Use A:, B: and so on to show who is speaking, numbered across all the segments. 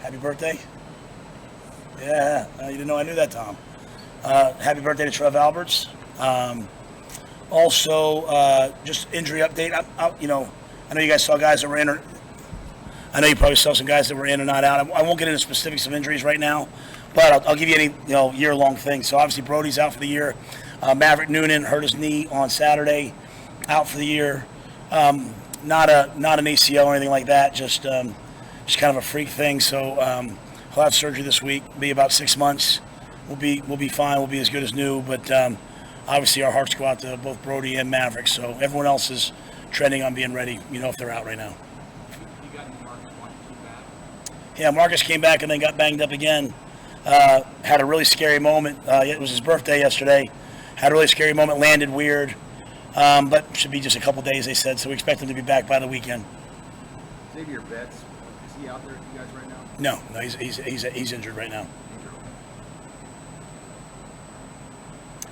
A: Happy birthday. Yeah, you didn't know I knew that, Tom. Happy birthday to Trev Alberts. Also, just injury update. I know you guys saw guys that were in. I know you probably saw some guys that were in or not out. I won't get into specifics of injuries right now, but I'll give you any year-long thing. So obviously Brody's out for the year. Maverick Noonan hurt his knee on Saturday, out for the year. Not an ACL or anything like that. Just kind of a freak thing. So he'll have surgery this week. Be about 6 months. We'll be fine. We'll be as good as new. But obviously our hearts go out to both Brody and Maverick. So everyone else is trending on being ready. If they're out right now. Yeah, Marcus came back and then got banged up again. Had a really scary moment. It was his birthday yesterday. Had a really scary moment, landed weird. But should be just a couple days, they said. So we expect him to be back by the weekend.
B: Xavier Betts, is he out there with you guys right now?
A: No, he's injured right now.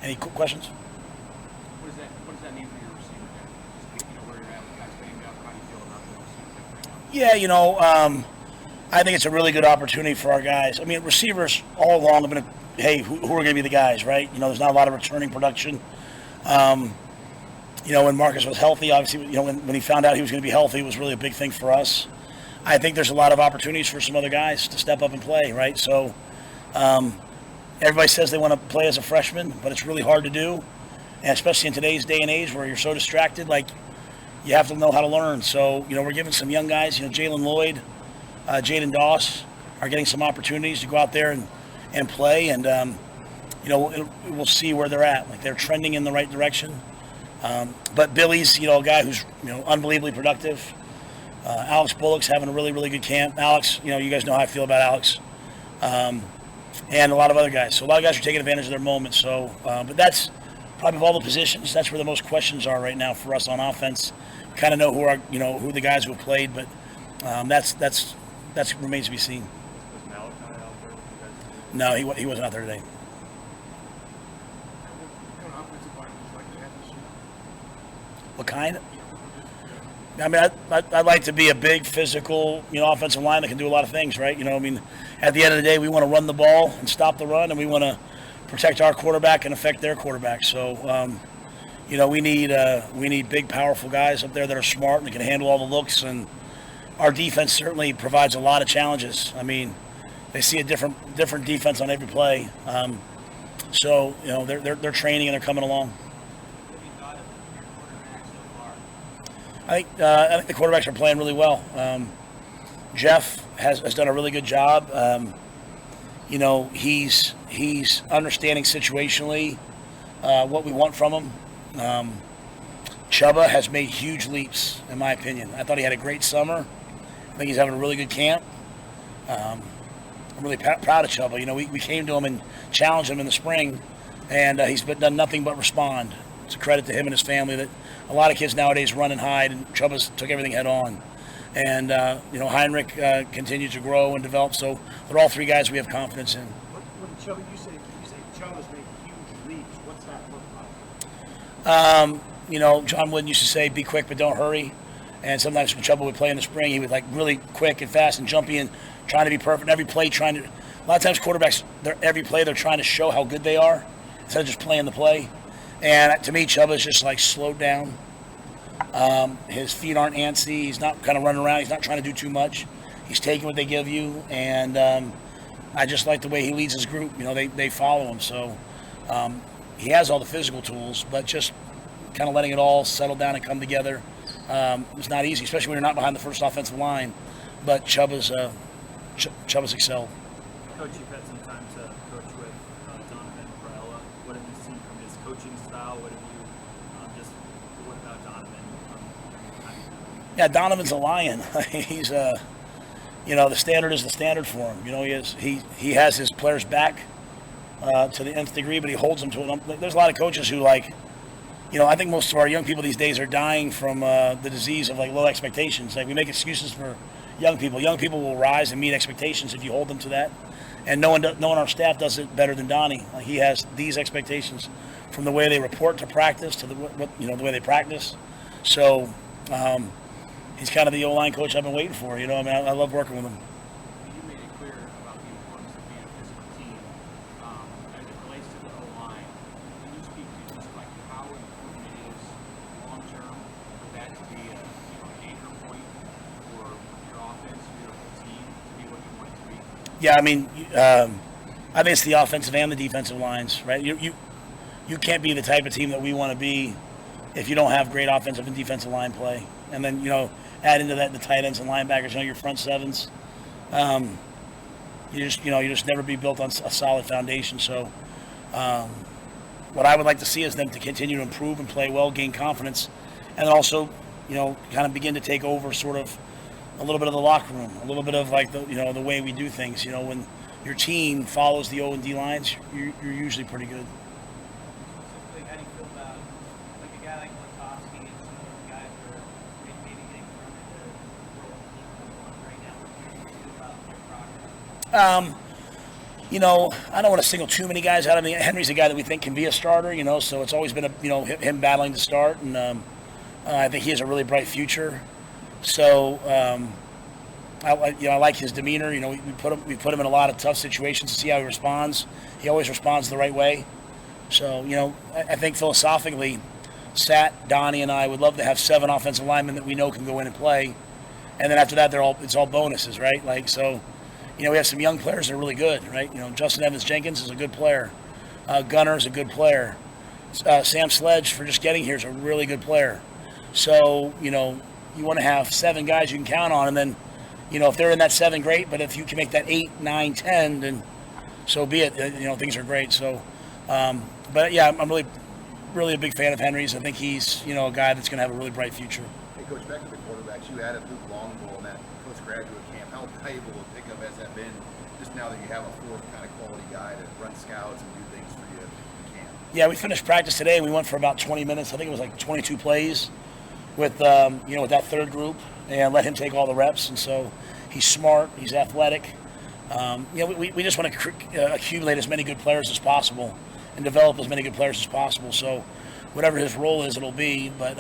A: Any questions?
B: What does that mean for your receiver depth? Just where you're at with guys banged up. How do you feel about the receiver depth right now?
A: Yeah, I think it's a really good opportunity for our guys. I mean, receivers all along have been, who are going to be the guys, right? There's not a lot of returning production. When Marcus was healthy, obviously, when he found out he was going to be healthy, it was really a big thing for us. I think there's a lot of opportunities for some other guys to step up and play, right? So everybody says they want to play as a freshman, but it's really hard to do, and especially in today's day and age where you're so distracted, you have to know how to learn. So, we're giving some young guys, Jalen Lloyd, Jaden Doss are getting some opportunities to go out there and play, and we'll see where they're at. They're trending in the right direction. But Billy's a guy who's unbelievably productive. Alex Bullock's having a really, really good camp. Alex, you guys know how I feel about Alex, and a lot of other guys. So a lot of guys are taking advantage of their moment. So, but that's probably of all the positions, that's where the most questions are right now for us on offense. We kind of know who the guys who have played, but that's remains to be seen.
B: Was Malachi out there with you guys?
A: No, he wasn't out there today. What kind? I mean, I'd like to be a big, physical, offensive line that can do a lot of things, right? At the end of the day, we want to run the ball and stop the run, and we want to protect our quarterback and affect their quarterback. So, we need big, powerful guys up there that are smart and that can handle all the looks. And our defense certainly provides a lot of challenges. I mean, they see a different defense on every play. So, they're training and they're coming along. I think the quarterbacks are playing really well. Jeff has done a really good job. He's understanding situationally what we want from him. Chubba has made huge leaps, in my opinion. I thought he had a great summer. I think he's having a really good camp. I'm really proud of Chubba. We came to him and challenged him in the spring, and he's done nothing but respond. It's a credit to him and his family that a lot of kids nowadays run and hide, and Chubba's took everything head on. And, Heinrich continues to grow and develop. So they're all three guys we have confidence in.
C: What Chubba, you say Chubba's made huge leaps. What's that look like?
A: John Wooden used to say, be quick but don't hurry. And sometimes when Chubba would play in the spring, he would really quick and fast and jumpy and trying to be perfect. Every play a lot of times quarterbacks, every play they're trying to show how good they are instead of just playing the play. And to me, Chubba's just slowed down. His feet aren't antsy. He's not kind of running around. He's not trying to do too much. He's taking what they give you. And I just like the way he leads his group. They follow him. So he has all the physical tools, but just kind of letting it all settle down and come together. It's not easy, especially when you're not behind the first offensive line. But Chubba's excelled.
D: Coach, you've had some time to coach with Donovan Varela. What have you seen from his coaching style? What about Donovan?
A: Yeah, Donovan's a lion. He's the standard is the standard for him. He has his players back to the nth degree, but he holds them to it. There's a lot of coaches who I think most of our young people these days are dying from the disease of low expectations. We make excuses for young people. Young people will rise and meet expectations if you hold them to that. And no one on our staff does it better than Donnie. He has these expectations from the way they report to practice to the way they practice. So he's kind of the O-line coach I've been waiting for. I love working with him.
B: You made it clear
A: Yeah, I mean, I think it's the offensive and the defensive lines, right? You can't be the type of team that we want to be if you don't have great offensive and defensive line play. And then, add into that the tight ends and linebackers, your front sevens. You just never be built on a solid foundation. So what I would like to see is them to continue to improve and play well, gain confidence, and also, kind of begin to take over sort of a little bit of the locker room, a little bit of like the way we do things. When your team follows the O&D lines, you're usually pretty good.
E: Specifically, how do you feel about like a guy like Latovsky and some of those guys that are maybe getting thrown into the role of team right now? What do you feel about their progress?
A: I don't want to single too many guys out. I mean, Henry's a guy that we think can be a starter, so it's always been him battling to start, and I think he has a really bright future. So I like his demeanor. We put him in a lot of tough situations to see how he responds. He always responds the right way. So I think philosophically, Sat, Donnie, and I would love to have 7 offensive linemen that we know can go in and play, and then after that, it's all bonuses, right? Like so. We have some young players that are really good, right? Justin Evans Jenkins is a good player. Gunner is a good player. Sam Sledge, for just getting here, is a really good player. So, you want to have 7 guys you can count on, and then, if they're in that 7, great. But if you can make that 8, 9, 10, then so be it. Things are great. So, but yeah, I'm really, really a big fan of Henry's. I think he's, a guy that's going to have a really bright future.
F: Hey, Coach, back to the quarterbacks. You added Luke Longbow in that postgraduate camp. How valuable a pickup has that been, just now that you have a 4th kind of quality guy to run scouts and do things for you in camp?
A: Yeah, we finished practice today, and we went for about 20 minutes. I think it was like 22 plays with with that 3rd group, and let him take all the reps. And so he's smart, he's athletic. We just want to accumulate as many good players as possible and develop as many good players as possible. So whatever his role is, it'll be. But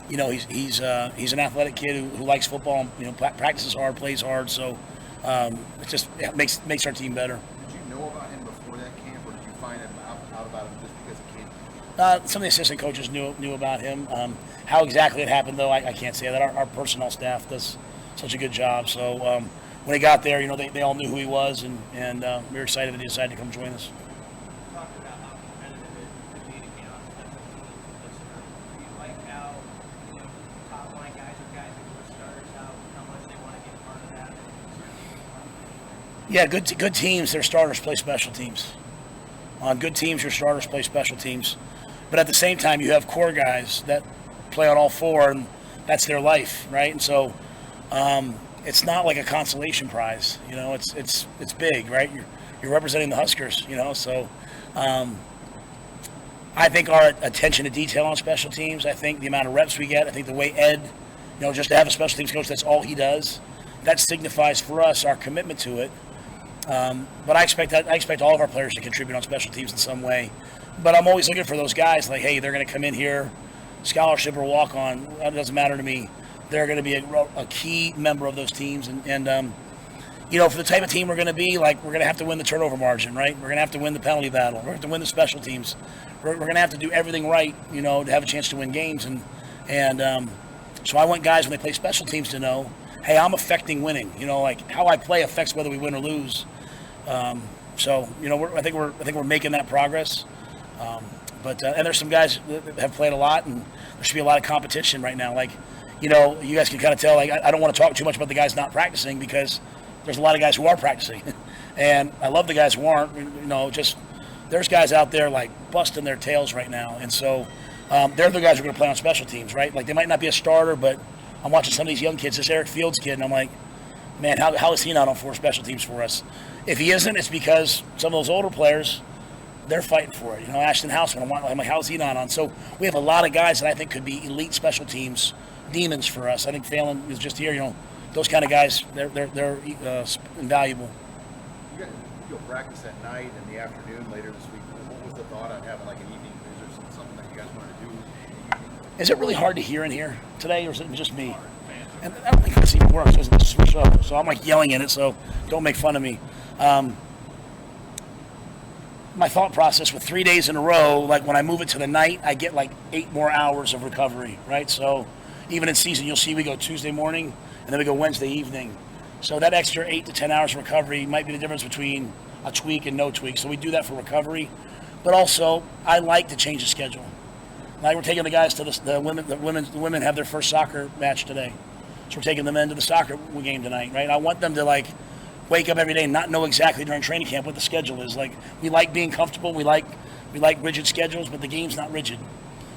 A: he's an athletic kid who likes football. Practices hard, plays hard. So it makes our team better.
F: Did you know about him before that camp, or did you find out about him just because it came?
A: Some of the assistant coaches knew about him. How exactly it happened, though, I can't say that. Our personnel staff does such a good job. So when he got there, they all knew who he was, and we were excited that he decided to come join us.
E: You talked about how competitive it could be to get on special teams this year. Do you like how top line guys are guys that were starters, how much they want to get part of that?
A: Yeah, good teams, their starters play special teams. On good teams, your starters play special teams. But at the same time, you have core guys that play on all 4, and that's their life, right? And so it's not like a consolation prize. It's big, right? You're representing the Huskers, So I think our attention to detail on special teams, I think the amount of reps we get, I think the way Ed, just to have a special teams coach, that's all he does, that signifies for us our commitment to it. But I expect all of our players to contribute on special teams in some way. But I'm always looking for those guys like, hey, they're going to come in here, scholarship or walk on, that doesn't matter to me. They're going to be a key member of those teams. And for the type of team we're going to be, like, we're going to have to win the turnover margin, right? We're going to have to win the penalty battle. We're going to have to win the special teams. We're going to have to do everything right, to have a chance to win games. And so I want guys, when they play special teams, to know, hey, I'm affecting winning. Like how I play affects whether we win or lose. I think we're making that progress. And there's some guys that have played a lot, and there should be a lot of competition right now. Like, you guys can kind of tell, like, I don't want to talk too much about the guys not practicing because there's a lot of guys who are practicing. And I love the guys who aren't, there's guys out there like busting their tails right now. And so they're the guys who are going to play on special teams, right? Like, they might not be a starter, but I'm watching some of these young kids, this Eric Fields kid, and I'm like, man, how is he not on 4 special teams for us? If he isn't, it's because some of those older players, they're fighting for it. Ashton Houseman, I'm like, how is he not on? So we have a lot of guys that I think could be elite special teams demons for us. I think Phelan is just here. Those kind of guys, they're invaluable.
F: You'll practice at night and the afternoon later this week. What was the thought on having like an evening news or something that you guys wanted to do in the evening?
A: Is it really hard to hear in here today, or is it just me? And I don't think it's even worse. It's just switch up. So I'm like yelling in it, so don't make fun of me. My thought process with 3 days in a row, like when I move it to the night, I get like 8 more hours of recovery, right? So even in season, you'll see we go Tuesday morning and then we go Wednesday evening. So that extra 8 to 10 hours of recovery might be the difference between a tweak and no tweak. So we do that for recovery. But also, I like to change the schedule. Like we're taking the guys to the women have their first soccer match today. So we're taking them into the soccer game tonight, right? I want them to like wake up every day and not know exactly during training camp what the schedule is. Like we like being comfortable, we like rigid schedules, but the game's not rigid.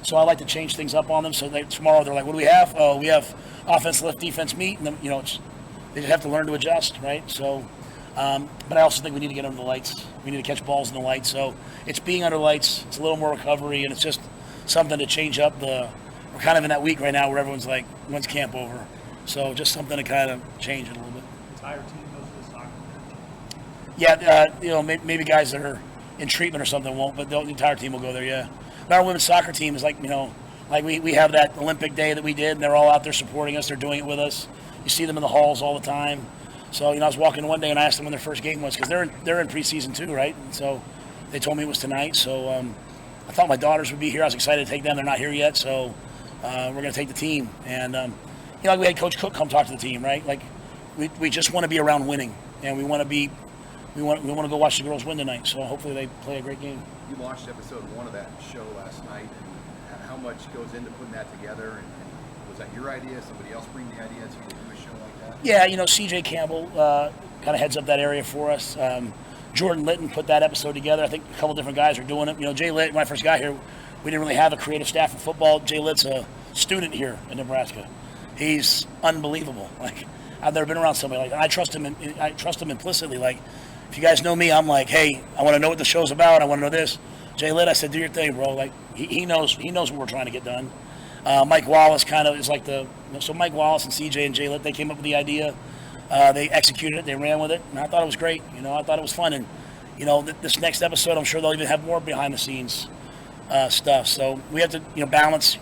A: So I like to change things up on them. So tomorrow they're like, what do we have? Oh, we have offense, left, defense, meet, and then, they just have to learn to adjust, right? So, but I also think we need to get under the lights. We need to catch balls in the lights. So it's being under lights. It's a little more recovery, and it's just something to change up we're kind of in that week right now where everyone's like, when's camp over? So just something to kind of change it a little bit.
D: The entire team goes to the soccer match?
A: Yeah, maybe guys that are in treatment or something won't, but the entire team will go there, yeah. But our women's soccer team is like, like we have that Olympic day that we did, and they're all out there supporting us. They're doing it with us. You see them in the halls all the time. So, I was walking one day and I asked them when their first game was because they're in preseason too, right? And so they told me it was tonight. So I thought my daughters would be here. I was excited to take them. They're not here yet, so we're going to take the team. And, like we had Coach Cook come talk to the team, right? Like we just want to be around winning, and we want to go watch the girls win tonight. So hopefully they play a great game.
F: You watched episode 1 of that show last night, and how much goes into putting that together? And was that your idea? Somebody else bring the idea to you to do a show like that?
A: Yeah, CJ Campbell kind of heads up that area for us. Jordan Litton put that episode together. I think a couple different guys are doing it. Jay Litt, when I first got here, we didn't really have a creative staff in football. Jay Litt's a student here in Nebraska. He's unbelievable. Like, I've never been around somebody like that. I trust him implicitly. Like, if you guys know me, I'm like, hey, I want to know what the show's about. I want to know this. Jay Litt, I said, do your thing, bro. Like, he knows what we're trying to get done. Mike Wallace kind of is like so Mike Wallace and CJ and Jay Litt, they came up with the idea. They executed it. They ran with it. And I thought it was great. I thought it was fun. And, this next episode, I'm sure they'll even have more behind-the-scenes stuff. So we have to, balance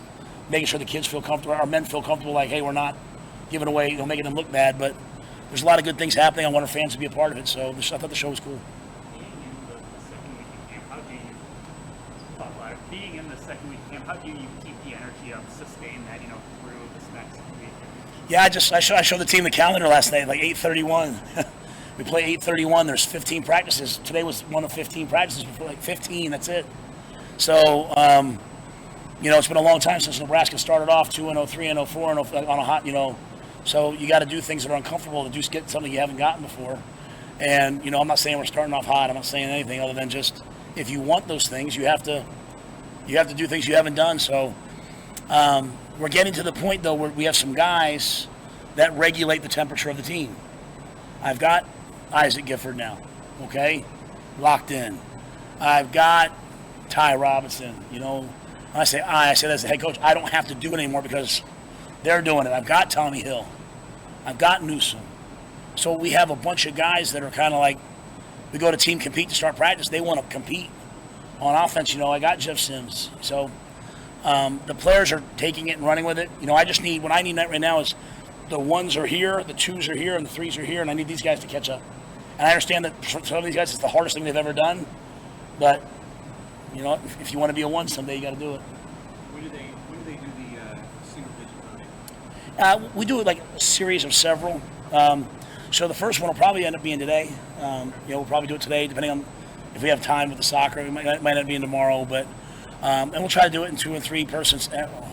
A: making sure the kids feel comfortable, our men feel comfortable, like, hey, we're not giving away, making them look bad. But there's a lot of good things happening. I want our fans to be a part of it. So I thought the show was cool.
D: Being in the second week of camp, how do you keep the energy up, sustain that, through this next week?
A: Yeah, I showed the team the calendar last night, like 8:31. We play 8:31. There's 15 practices. Today was one of 15 practices. Before, like 15. That's it. So, it's been a long time since Nebraska started off 2-0, 3-0, 4-0 on a hot, So you got to do things that are uncomfortable to just get something you haven't gotten before. And I'm not saying we're starting off hot. I'm not saying anything other than just if you want those things, you have to do things you haven't done. So we're getting to the point, though, where we have some guys that regulate the temperature of the team. I've got Isaac Gifford now, okay, locked in. I've got Ty Robinson, When I say as the head coach, I don't have to do it anymore because they're doing it. I've got Tommy Hill. I've got Newsom. So we have a bunch of guys that are kind of like, we go to team compete to start practice. They want to compete. On offense, I got Jeff Sims. So the players are taking it and running with it. I just need, what I need right now is the ones are here, the twos are here, and the threes are here, and I need these guys to catch up. And I understand that for some of these guys, it's the hardest thing they've ever done. But, if you want to be a one someday, you got to do it.
B: When do they do the single digit learning?
A: We do it like a series of several. So the first one will probably end up being today. We'll probably do it today, depending on if we have time with the soccer. It might end up being tomorrow, but and we'll try to do it in 2 and 3 person segments.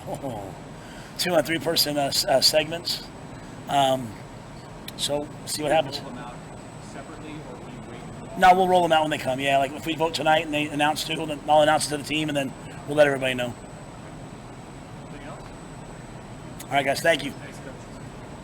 A: So see what happens.
B: Roll them out separately, or will you wait?
A: No, we'll roll them out when they come. Yeah, like if we vote tonight and they announce to, then I'll announce it to the team, and then we'll let everybody know.
B: Anything else?
A: All right, guys. Thank you.